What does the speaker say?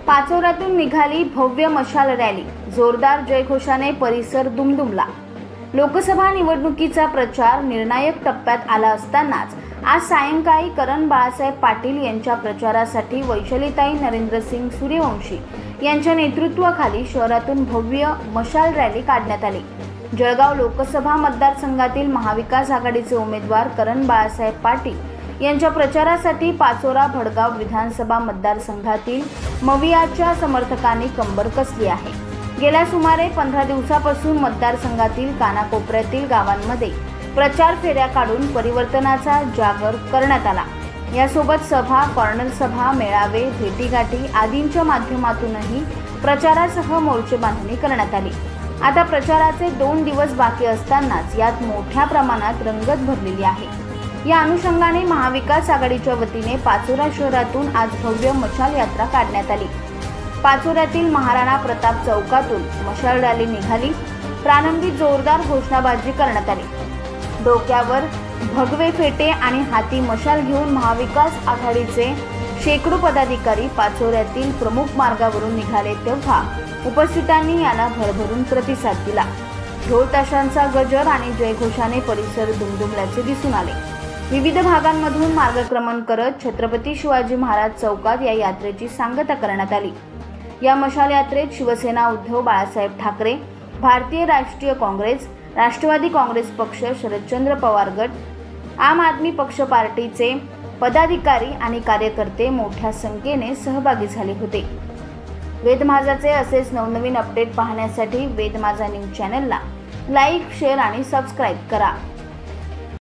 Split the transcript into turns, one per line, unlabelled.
पाचोऱ्यातून निघाली भव्य मशाल रॅली, जोरदार जयघोषाने परिसर दुमदुमला। लोकसभा निवडणुकीचा प्रचार निर्णायक टप्प्यात आला असतानाच आज सायंकाळी करण बाळासाहेब पाटील यांच्या प्रचारासाठी वैशालीताई नरेंद्रसिंग सूर्यवंशी यांच्या नेतृत्वाखाली शहरातून भव्य मशाल रॅली काढण्यात आली। जळगाव लोकसभा मतदारसंघातील महाविकास आघाडीचे उमेदवार करण बाळासाहेब पाटील यांच्या प्रचारासाठी पाचोरा भडगाव विधानसभा मतदारसंघातील मवियाच्या समर्थकांनी कंबर कसली आहे। गेल्या सुमारे 15 दिवसापासून मतदारसंघातील कानाकोपऱ्यातील गावांमध्ये प्रचार फेऱ्या काढून परिवर्तनाचा जागर करण्यात आला। यासोबत सभा, कॉर्नर सभा, मेळावे, भेटीगाठी आदींच्या माध्यमातूनही प्रचारासह मोर्चे बांधणी करण्यात आली। आता प्रचाराचे 2 दिवस बाकी असतानाच यात मोठ्या प्रमाणात रंगत भरलेली आहे। या अनुषंगाने महाविकास आघाडीच्या वतीने पाचोरा शहरातून आज भव्य मशाल यात्रा काढण्यात आली। पाचोऱ्यातील महाराणा प्रताप चौकातून मशाल रॅली निघाली। प्रारंभी जोरदार घोषणाबाजी करण्यात आली। डोक्यावर भगवे फेटे आणि हाती मशाल घेऊन महाविकास आघाडीचे शेकडो पदाधिकारी पाचोऱ्यातील प्रमुख मार्गावरून निघाले तेव्हा उपस्थितांनी याला भरभरून प्रतिसाद दिला। ढोल ताशांचा गजर आणि जयघोषाने परिसर दुमदुमल्याचे दिसून आले। विविध भागांमधून मार्गक्रमण करत छत्रपती शिवाजी महाराज चौकात या यात्रेची सांगता करण्यात आली। या मशाल यात्रेत शिवसेना उद्धव बाळासाहेब ठाकरे, भारतीय राष्ट्रीय काँग्रेस, राष्ट्रवादी काँग्रेस पक्ष, शरदचंद्र पवार गट, आम आदमी पक्ष पार्टीचे पदाधिकारी आणि कार्यकर्ते मोठ्या संख्येने सहभागी झाले होते। वेद माझाचे असेच नवनवीन अपडेट पाहण्यासाठी वेद माझा न्यूज चॅनलला लाईक, शेअर आणि सबस्क्राईब करा।